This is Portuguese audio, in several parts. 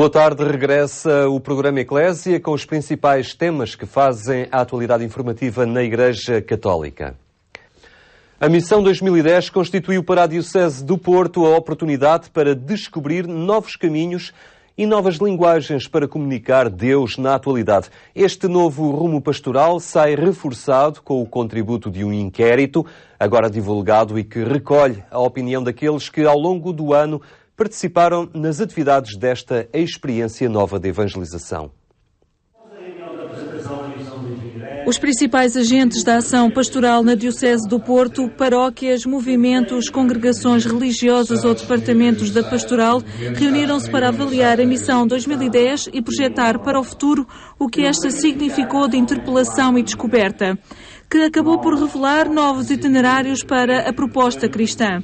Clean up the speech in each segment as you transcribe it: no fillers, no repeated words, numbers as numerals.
Boa tarde, regressa o programa Eclésia com os principais temas que fazem a atualidade informativa na Igreja Católica. A Missão 2010 constituiu para a Diocese do Porto a oportunidade para descobrir novos caminhos e novas linguagens para comunicar Deus na atualidade. Este novo rumo pastoral sai reforçado com o contributo de um inquérito, agora divulgado e que recolhe a opinião daqueles que, ao longo do ano, participaram nas atividades desta experiência nova de evangelização. Os principais agentes da ação pastoral na Diocese do Porto, paróquias, movimentos, congregações religiosas ou departamentos da pastoral, reuniram-se para avaliar a Missão 2010 e projetar para o futuro o que esta significou de interpelação e descoberta, que acabou por revelar novos itinerários para a proposta cristã.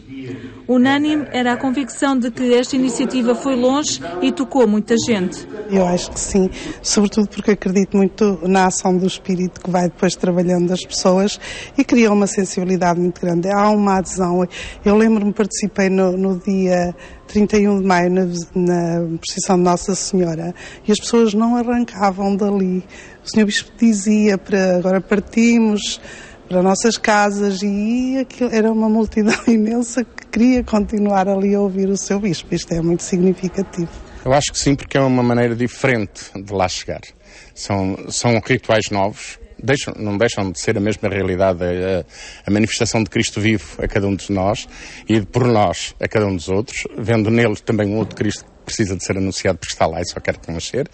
Unânime era a convicção de que esta iniciativa foi longe e tocou muita gente. Eu acho que sim, sobretudo porque acredito muito na ação do Espírito que vai depois trabalhando das pessoas e cria uma sensibilidade muito grande. Há uma adesão. Eu lembro-me, participei no dia 31 de maio na procissão de Nossa Senhora e as pessoas não arrancavam dali. O Sr. Bispo dizia para agora partimos para nossas casas e aquilo era uma multidão imensa que queria continuar ali a ouvir o seu Bispo. Isto é muito significativo. Eu acho que sim, porque é uma maneira diferente de lá chegar. São rituais novos, não deixam de ser a mesma realidade, a manifestação de Cristo vivo a cada um de nós e por nós a cada um dos outros, vendo neles também um outro Cristo que precisa de ser anunciado porque está lá e só quer conhecer,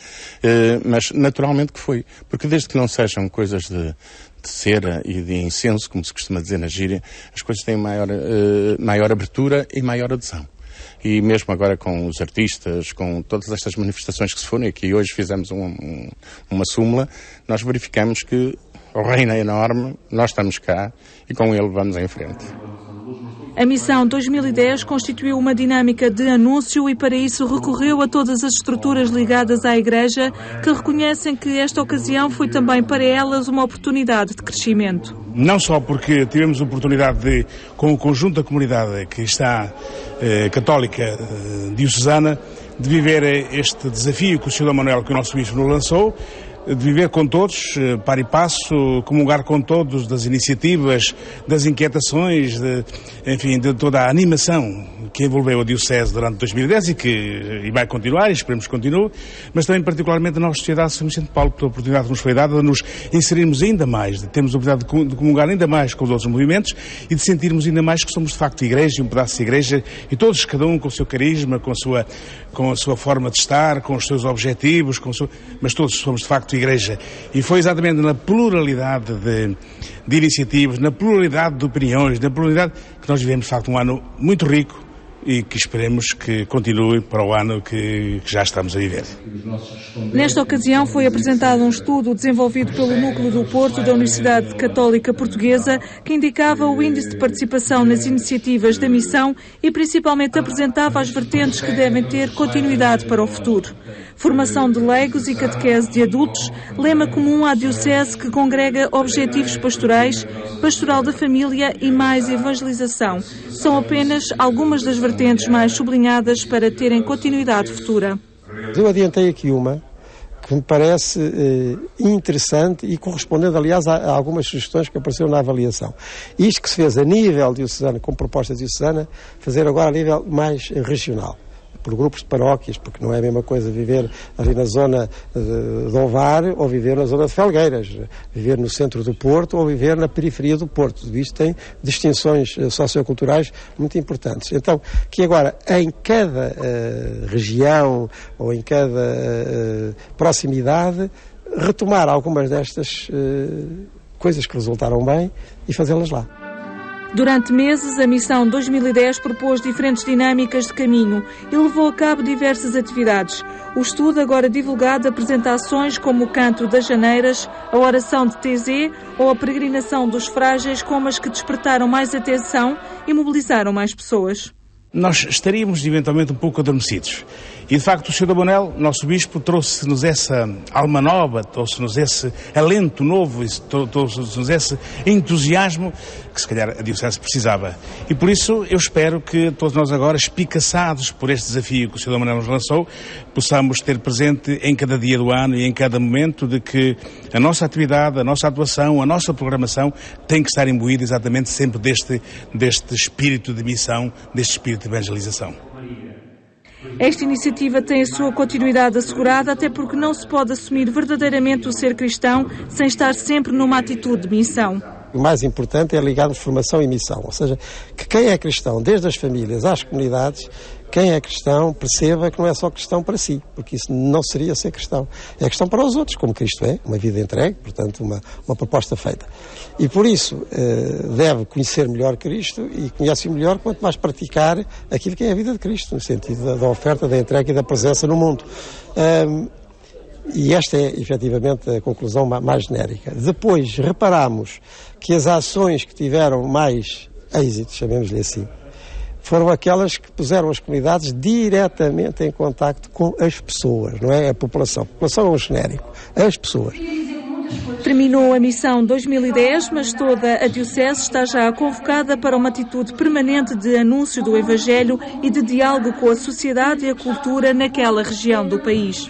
mas naturalmente que foi, porque desde que não sejam coisas de cera e de incenso, como se costuma dizer na gíria, as coisas têm maior abertura e maior adesão. E mesmo agora com os artistas, com todas estas manifestações que se foram, e aqui hoje fizemos uma súmula, nós verificamos que o reino é enorme, nós estamos cá e com ele vamos em frente. A Missão 2010 constituiu uma dinâmica de anúncio e para isso recorreu a todas as estruturas ligadas à Igreja que reconhecem que esta ocasião foi também para elas uma oportunidade de crescimento. Não só porque tivemos a oportunidade de, com o conjunto da comunidade que está católica diocesana, de viver este desafio que o Sr. Manuel, que o nosso Bispo nos lançou, de viver com todos, par e passo, comungar com todos das iniciativas, das inquietações, de toda a animação que envolveu a Diocese durante 2010 e vai continuar, e esperemos que continue, mas também particularmente a nossa Sociedade de São Vicente de Paulo, pela oportunidade que nos foi dada de nos inserirmos ainda mais, de termos a oportunidade de comungar ainda mais com os outros movimentos e de sentirmos ainda mais que somos de facto igreja, um pedaço de igreja, e todos, cada um com o seu carisma, com a sua forma de estar, com os seus objetivos, mas todos somos de facto igreja. E foi exatamente na pluralidade de iniciativas, na pluralidade de opiniões, na pluralidade que nós vivemos de facto um ano muito rico e que esperemos que continue para o ano que já estamos a viver. Nesta ocasião foi apresentado um estudo desenvolvido pelo Núcleo do Porto da Universidade Católica Portuguesa que indicava o índice de participação nas iniciativas da missão e principalmente apresentava as vertentes que devem ter continuidade para o futuro. Formação de leigos e catequese de adultos, lema comum à Diocese que congrega objetivos pastorais, pastoral da família e mais evangelização. São apenas algumas das vertentes mais sublinhadas para terem continuidade futura. Eu adiantei aqui uma que me parece interessante e correspondendo, aliás, a algumas sugestões que apareceram na avaliação. Isto que se fez a nível diocesano, com proposta diocesana, fazer agora a nível mais regional, por grupos de paróquias, porque não é a mesma coisa viver ali na zona de Ovar ou viver na zona de Felgueiras, viver no centro do Porto ou viver na periferia do Porto. Isto tem distinções socioculturais muito importantes. Então, que agora em cada região ou em cada proximidade retomar algumas destas coisas que resultaram bem e fazê-las lá. Durante meses, a Missão 2010 propôs diferentes dinâmicas de caminho e levou a cabo diversas atividades. O estudo, agora divulgado, apresenta ações como o Canto das Janeiras, a Oração de Tézé ou a Peregrinação dos Frágeis como as que despertaram mais atenção e mobilizaram mais pessoas. nós estaríamos eventualmente um pouco adormecidos. E de facto o Sr. Dom Manuel, nosso Bispo, trouxe-nos essa alma nova, trouxe-nos esse alento novo, trouxe-nos esse entusiasmo que se calhar a Diocese precisava. E por isso eu espero que todos nós agora, espicaçados por este desafio que o Sr. Dom Manuel nos lançou, possamos ter presente em cada dia do ano e em cada momento de que a nossa atividade, a nossa atuação, a nossa programação tem que estar imbuída exatamente sempre deste espírito de missão, deste espírito de evangelização. Esta iniciativa tem a sua continuidade assegurada, até porque não se pode assumir verdadeiramente o ser cristão sem estar sempre numa atitude de missão. O mais importante é ligarmos formação e missão, ou seja, que quem é cristão, desde as famílias às comunidades, quem é cristão perceba que não é só cristão para si, porque isso não seria ser cristão. É cristão para os outros, como Cristo é, uma vida entregue, portanto uma proposta feita. E por isso deve conhecer melhor Cristo e conhece melhor quanto mais praticar aquilo que é a vida de Cristo, no sentido da oferta, da entrega e da presença no mundo. E esta é, efetivamente, a conclusão mais genérica. Depois, reparamos que as ações que tiveram mais êxito, chamemos-lhe assim, foram aquelas que puseram as comunidades diretamente em contacto com as pessoas, não é a população. A população é um genérico, as pessoas. Terminou a missão 2010, mas toda a Diocese está já convocada para uma atitude permanente de anúncio do Evangelho e de diálogo com a sociedade e a cultura naquela região do país.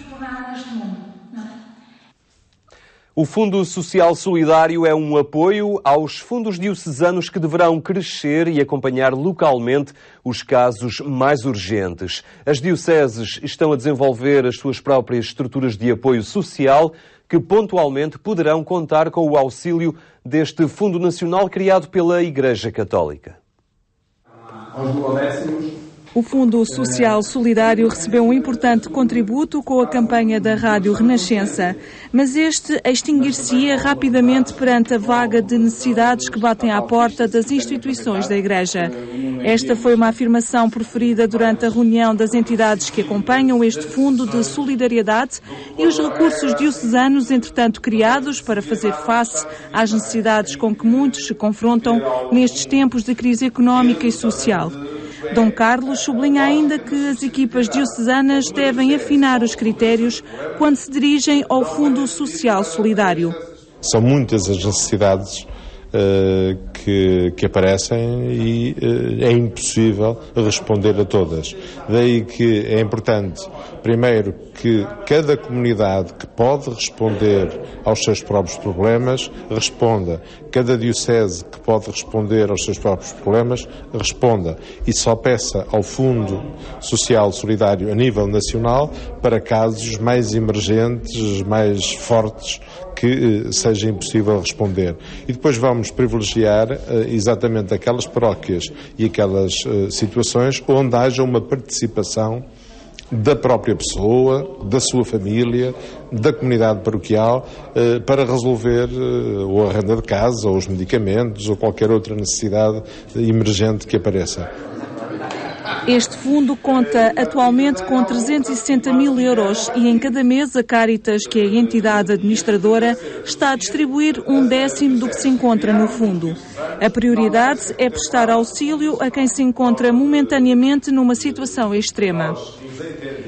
O Fundo Social Solidário é um apoio aos fundos diocesanos que deverão crescer e acompanhar localmente os casos mais urgentes. As dioceses estão a desenvolver as suas próprias estruturas de apoio social que pontualmente poderão contar com o auxílio deste Fundo Nacional criado pela Igreja Católica. O Fundo Social Solidário recebeu um importante contributo com a campanha da Rádio Renascença, mas este extinguir-se-ia rapidamente perante a vaga de necessidades que batem à porta das instituições da Igreja. Esta foi uma afirmação proferida durante a reunião das entidades que acompanham este Fundo de Solidariedade e os recursos diocesanos, entretanto criados para fazer face às necessidades com que muitos se confrontam nestes tempos de crise económica e social. Dom Carlos sublinha ainda que as equipas diocesanas devem afinar os critérios quando se dirigem ao Fundo Social Solidário. São muitas as necessidades que aparecem e é impossível responder a todas. Daí que é importante, primeiro, que cada comunidade que pode responder aos seus próprios problemas, responda. Cada diocese que pode responder aos seus próprios problemas, responda. E só peça ao Fundo Social Solidário a nível nacional para casos mais emergentes, mais fortes, que seja impossível responder. E depois vamos privilegiar exatamente aquelas paróquias e aquelas situações onde haja uma participação da própria pessoa, da sua família, da comunidade paroquial, para resolver ou a renda de casa, ou os medicamentos, ou qualquer outra necessidade emergente que apareça. Este fundo conta atualmente com 360 mil euros e em cada mês a Caritas, que é a entidade administradora, está a distribuir 1/10 do que se encontra no fundo. A prioridade é prestar auxílio a quem se encontra momentaneamente numa situação extrema.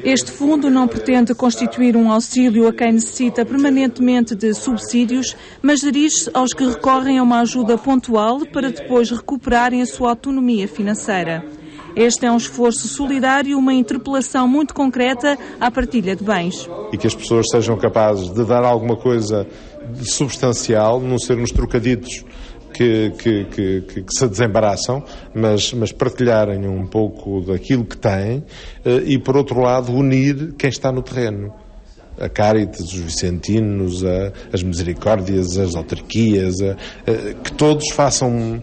Este fundo não pretende constituir um auxílio a quem necessita permanentemente de subsídios, mas dirige-se aos que recorrem a uma ajuda pontual para depois recuperarem a sua autonomia financeira. Este é um esforço solidário, uma interpelação muito concreta à partilha de bens. E que as pessoas sejam capazes de dar alguma coisa de substancial, não ser uns trocaditos que se desembaraçam, mas partilharem um pouco daquilo que têm e, por outro lado, unir quem está no terreno. A Caritas, os Vicentinos, as Misericórdias, as autarquias, que todos façam,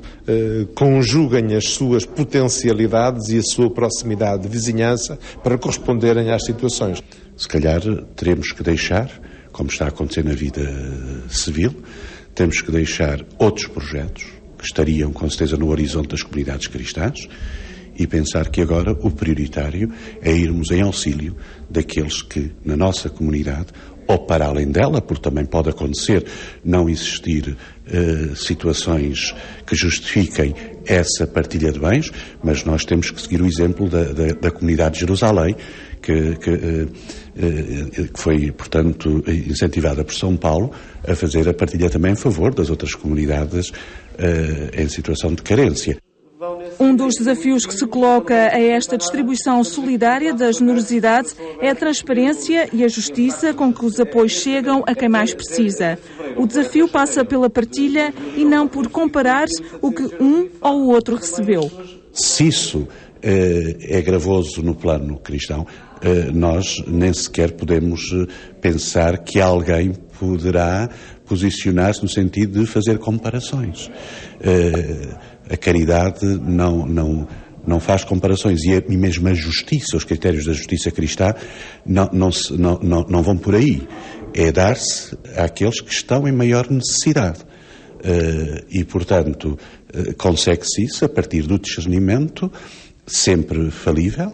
conjuguem as suas potencialidades e a sua proximidade de vizinhança para corresponderem às situações. Se calhar teremos que deixar, como está a acontecer na vida civil, temos que deixar outros projetos que estariam com certeza no horizonte das comunidades cristãs e pensar que agora o prioritário é irmos em auxílio daqueles que, na nossa comunidade, ou para além dela, porque também pode acontecer não existir situações que justifiquem essa partilha de bens, mas nós temos que seguir o exemplo da comunidade de Jerusalém, que foi, portanto, incentivada por São Paulo a fazer a partilha também em favor das outras comunidades em situação de carência. Um dos desafios que se coloca a esta distribuição solidária da generosidade é a transparência e a justiça com que os apoios chegam a quem mais precisa. O desafio passa pela partilha e não por comparar o que um ou o outro recebeu. Se isso é gravoso no plano cristão, nós nem sequer podemos pensar que alguém poderá posicionar-se no sentido de fazer comparações. A caridade não faz comparações e mesmo a justiça, os critérios da justiça cristã não vão por aí. É dar-se àqueles que estão em maior necessidade. E, portanto, consegue-se isso a partir do discernimento, sempre falível,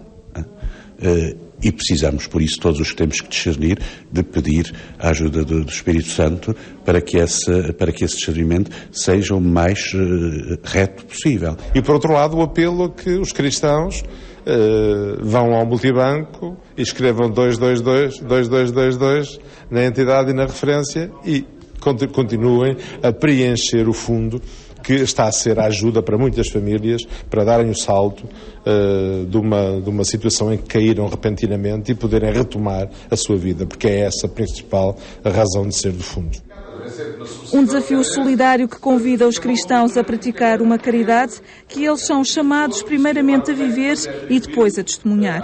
e precisamos, por isso, todos os que temos que discernir, de pedir a ajuda do Espírito Santo para que esse discernimento seja o mais reto possível. E, por outro lado, o apelo a que os cristãos vão ao multibanco e escrevam 222 na entidade e na referência e continuem a preencher o fundo que está a ser a ajuda para muitas famílias para darem o salto de uma situação em que caíram repentinamente e poderem retomar a sua vida, porque é essa a principal razão de ser do fundo. Um desafio solidário que convida os cristãos a praticar uma caridade que eles são chamados primeiramente a viver e depois a testemunhar.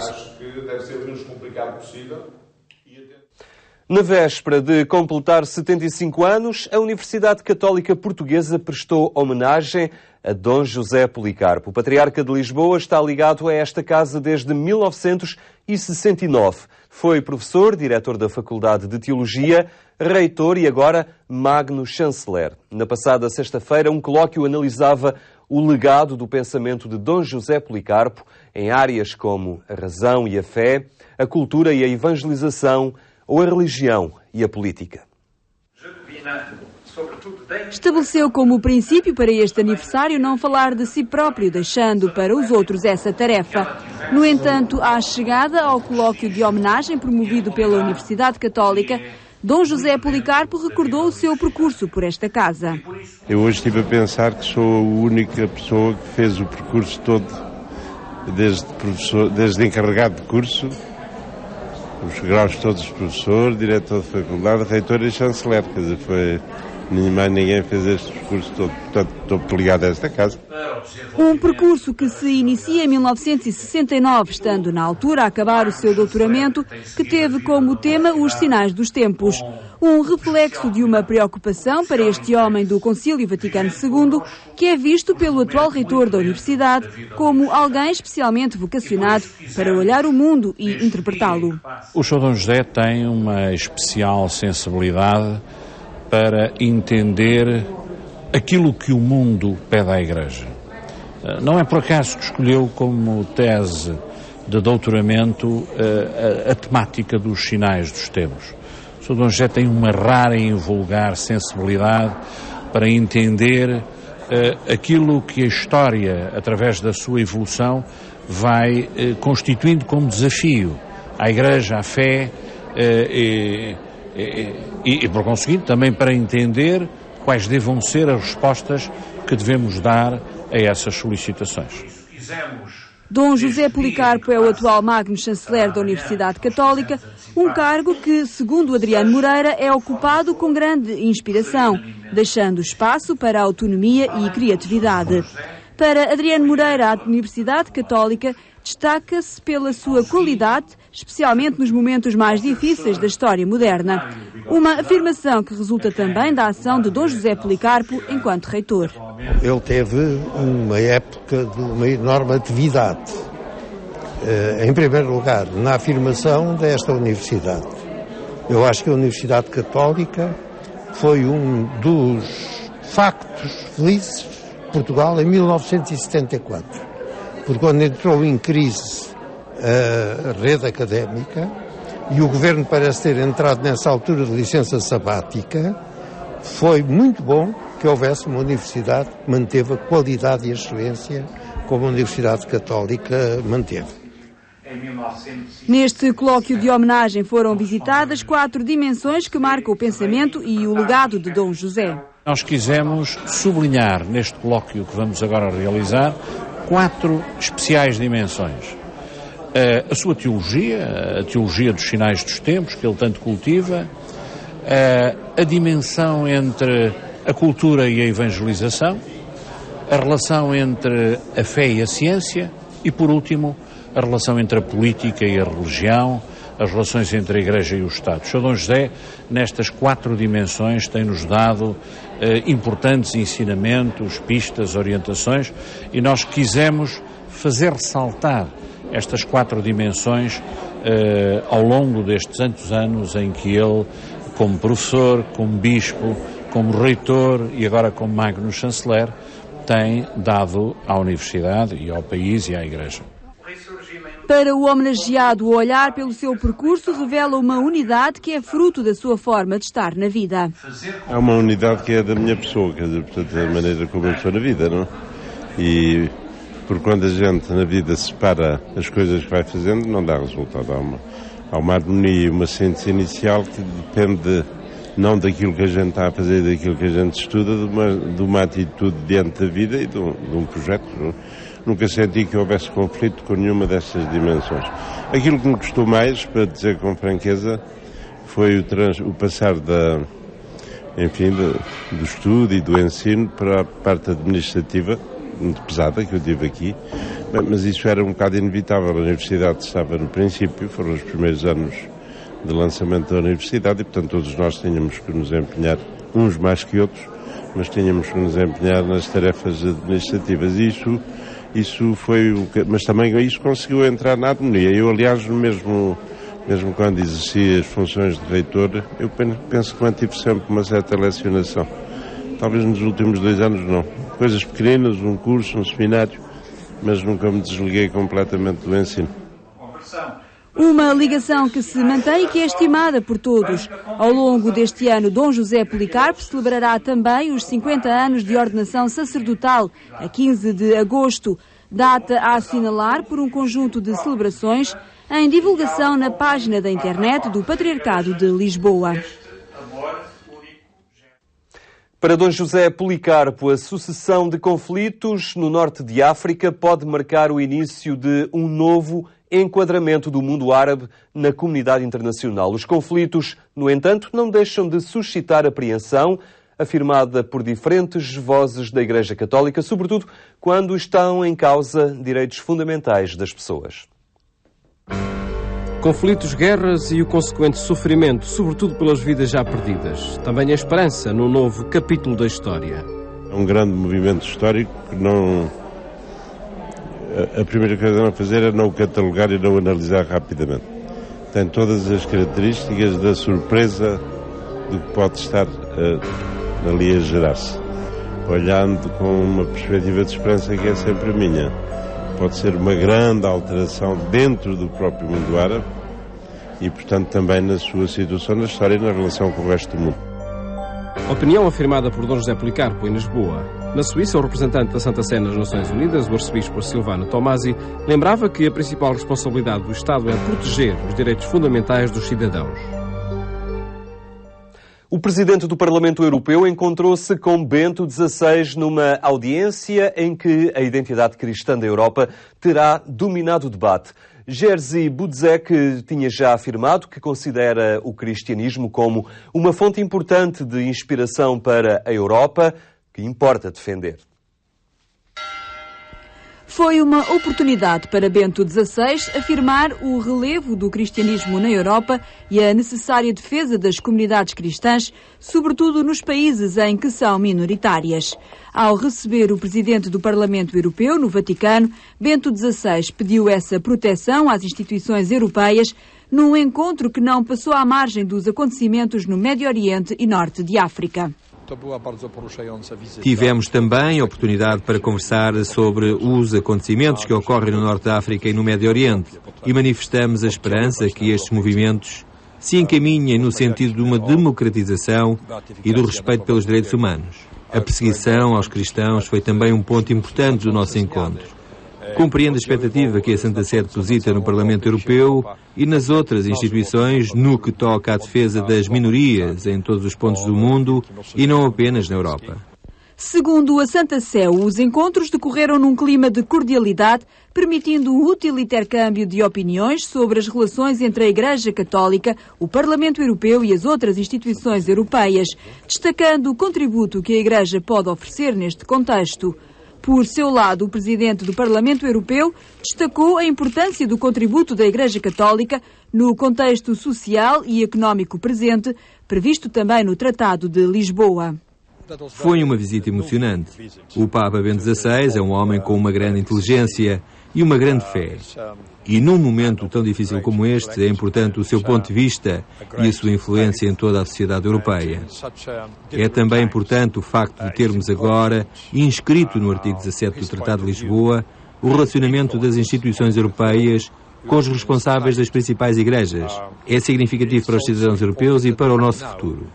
Na véspera de completar 75 anos, a Universidade Católica Portuguesa prestou homenagem a Dom José Policarpo. O patriarca de Lisboa está ligado a esta casa desde 1969. Foi professor, diretor da Faculdade de Teologia, reitor e agora magno chanceler. Na passada sexta-feira, um colóquio analisava o legado do pensamento de Dom José Policarpo em áreas como a razão e a fé, a cultura e a evangelização, ou a religião e a política. Estabeleceu como princípio para este aniversário não falar de si próprio, deixando para os outros essa tarefa. No entanto, à chegada ao colóquio de homenagem promovido pela Universidade Católica, Dom José Policarpo recordou o seu percurso por esta casa. Eu hoje estive a pensar que sou a única pessoa que fez o percurso todo, desde encarregado de curso, os graus todos de professor, diretor de faculdade, reitor e chanceler. Quer dizer, mais ninguém fez este percurso todo. Portanto, estou ligado a esta casa. Um percurso que se inicia em 1969, estando na altura a acabar o seu doutoramento, que teve como tema os sinais dos tempos. Um reflexo de uma preocupação para este homem do Concílio Vaticano II, que é visto pelo atual reitor da Universidade como alguém especialmente vocacionado para olhar o mundo e interpretá-lo. O Sr. Dom José tem uma especial sensibilidade para entender aquilo que o mundo pede à Igreja. Não é por acaso que escolheu como tese de doutoramento a temática dos sinais dos tempos. O Sr. Dom José tem uma rara e invulgar sensibilidade para entender aquilo que a história, através da sua evolução, vai constituindo como desafio à Igreja, à fé e por conseguinte, também para entender quais devam ser as respostas que devemos dar a essas solicitações. Dom José Policarpo é o atual magno chanceler da Universidade Católica, um cargo que, segundo Adriano Moreira, é ocupado com grande inspiração, deixando espaço para a autonomia e criatividade. Para Adriano Moreira, a Universidade Católica destaca-se pela sua qualidade, especialmente nos momentos mais difíceis da história moderna. Uma afirmação que resulta também da ação de Dom José Policarpo enquanto reitor. Ele teve uma época de uma enorme atividade, em primeiro lugar, na afirmação desta universidade. Eu acho que a Universidade Católica foi um dos factos felizes de Portugal em 1974. Porque quando entrou em crise a rede académica, e o Governo parece ter entrado nessa altura de licença sabática, foi muito bom que houvesse uma universidade que manteve a qualidade e a excelência como a Universidade Católica manteve. Neste colóquio de homenagem foram visitadas 4 dimensões que marcam o pensamento e o legado de Dom José. Nós quisemos sublinhar neste colóquio que vamos agora realizar 4 especiais dimensões. A sua teologia, a teologia dos sinais dos tempos, que ele tanto cultiva, a dimensão entre a cultura e a evangelização, a relação entre a fé e a ciência e, por último, a relação entre a política e a religião, as relações entre a Igreja e o Estado. O Sr. Dom José, nestas 4 dimensões, tem-nos dado importantes ensinamentos, pistas, orientações, e nós quisemos fazer ressaltar estas 4 dimensões ao longo destes tantos anos em que ele, como professor, como bispo, como reitor e agora como magno chanceler, tem dado à Universidade e ao país e à Igreja. Para o homenageado, o olhar pelo seu percurso revela uma unidade que é fruto da sua forma de estar na vida. Há uma unidade que é da minha pessoa, quer dizer, portanto, da maneira como eu estou na vida, não? E por quando a gente na vida separa as coisas que vai fazendo, não dá resultado. Há uma harmonia e uma síntese inicial que depende não daquilo que a gente está a fazer, daquilo que a gente estuda, de uma atitude diante da vida e de um projeto. Não? Nunca senti que houvesse conflito com nenhuma dessas dimensões. Aquilo que me custou mais, para dizer com franqueza, foi o passar do estudo e do ensino para a parte administrativa, muito pesada, que eu tive aqui, mas isso era um bocado inevitável. A universidade estava no princípio, foram os primeiros anos de lançamento da universidade e, portanto, todos nós tínhamos que nos empenhar, uns mais que outros, mas tínhamos que nos empenhar nas tarefas administrativas. E isso foi o que... Mas também isso conseguiu entrar na harmonia. Eu, aliás, mesmo quando exerci as funções de reitor, eu penso que mantive sempre uma certa lecionação. Talvez nos últimos 2 anos não. Coisas pequeninas, um curso, um seminário, mas nunca me desliguei completamente do ensino. Uma ligação que se mantém e que é estimada por todos. Ao longo deste ano, Dom José Policarpo celebrará também os 50 anos de ordenação sacerdotal, a 15 de agosto, data a assinalar por um conjunto de celebrações em divulgação na página da internet do Patriarcado de Lisboa. Para Dom José Policarpo, a sucessão de conflitos no norte de África pode marcar o início de um novo enquadramento do mundo árabe na comunidade internacional. Os conflitos, no entanto, não deixam de suscitar apreensão, afirmada por diferentes vozes da Igreja Católica, sobretudo quando estão em causa direitos fundamentais das pessoas. Conflitos, guerras e o consequente sofrimento, sobretudo pelas vidas já perdidas. Também a esperança num novo capítulo da história. É um grande movimento histórico que não... A primeira coisa a fazer é não o catalogar e não analisar rapidamente. Tem todas as características da surpresa do que pode estar ali a gerar-se. Olhando com uma perspectiva de esperança que é sempre a minha. Pode ser uma grande alteração dentro do próprio mundo árabe e, portanto, também na sua situação na história e na relação com o resto do mundo. Opinião afirmada por Dom José Policarpo em Lisboa. Na Suíça, o representante da Santa Sé nas Nações Unidas, o arcebispo Silvano Tomasi, lembrava que a principal responsabilidade do Estado é proteger os direitos fundamentais dos cidadãos. O presidente do Parlamento Europeu encontrou-se com Bento XVI numa audiência em que a identidade cristã da Europa terá dominado o debate. Jerzy Buzek tinha já afirmado que considera o cristianismo como uma fonte importante de inspiração para a Europa, que importa defender. Foi uma oportunidade para Bento XVI afirmar o relevo do cristianismo na Europa e a necessária defesa das comunidades cristãs, sobretudo nos países em que são minoritárias. Ao receber o presidente do Parlamento Europeu no Vaticano, Bento XVI pediu essa proteção às instituições europeias num encontro que não passou à margem dos acontecimentos no Médio Oriente e Norte de África. Tivemos também a oportunidade para conversar sobre os acontecimentos que ocorrem no Norte da África e no Médio Oriente e manifestamos a esperança que estes movimentos se encaminhem no sentido de uma democratização e do respeito pelos direitos humanos. A perseguição aos cristãos foi também um ponto importante do nosso encontro. Compreendo a expectativa que a Santa Sede deposita no Parlamento Europeu e nas outras instituições no que toca à defesa das minorias em todos os pontos do mundo e não apenas na Europa. Segundo a Santa Sé, os encontros decorreram num clima de cordialidade, permitindo um útil intercâmbio de opiniões sobre as relações entre a Igreja Católica, o Parlamento Europeu e as outras instituições europeias, destacando o contributo que a Igreja pode oferecer neste contexto. Por seu lado, o Presidente do Parlamento Europeu destacou a importância do contributo da Igreja Católica no contexto social e económico presente, previsto também no Tratado de Lisboa. Foi uma visita emocionante. O Papa Bento XVI é um homem com uma grande inteligência e uma grande fé. E num momento tão difícil como este, é importante o seu ponto de vista e a sua influência em toda a sociedade europeia. É também importante o facto de termos agora, inscrito no artigo 17 do Tratado de Lisboa, o relacionamento das instituições europeias com os responsáveis das principais igrejas. É significativo para os cidadãos europeus e para o nosso futuro.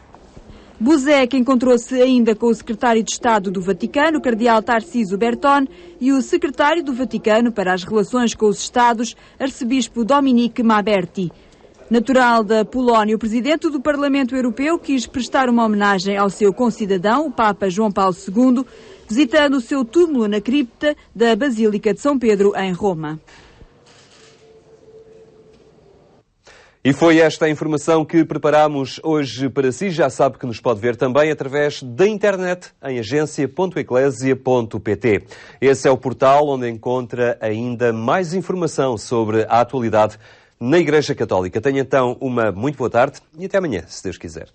Buzek encontrou-se ainda com o secretário de Estado do Vaticano, o cardeal Tarcísio Bertone, e o secretário do Vaticano para as relações com os Estados, arcebispo Dominique Maberti. Natural da Polónia, o presidente do Parlamento Europeu quis prestar uma homenagem ao seu concidadão, o Papa João Paulo II, visitando o seu túmulo na cripta da Basílica de São Pedro, em Roma. E foi esta a informação que preparámos hoje para si. Já sabe que nos pode ver também através da internet em agência.eclesia.pt. Esse é o portal onde encontra ainda mais informação sobre a atualidade na Igreja Católica. Tenha então uma muito boa tarde e até amanhã, se Deus quiser.